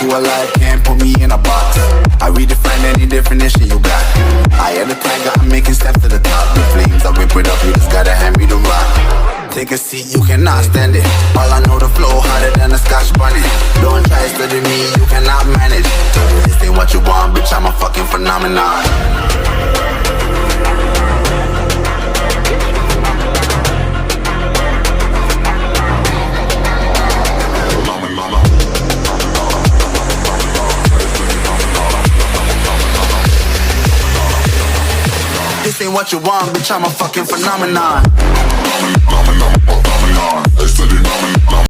alive, can't put me in a box. I redefine any definition you got. I am the tiger, I'm making steps to the top. The flames, I whip it up, you just gotta hand me the rock. Take a seat, you cannot stand it. All I know, the flow harder than a Scotch bunny. Don't try studying me, you cannot manage. This ain't what you want, bitch, I'm a fucking phenomenon. This ain't what you want, bitch, I'm a fucking phenomenon.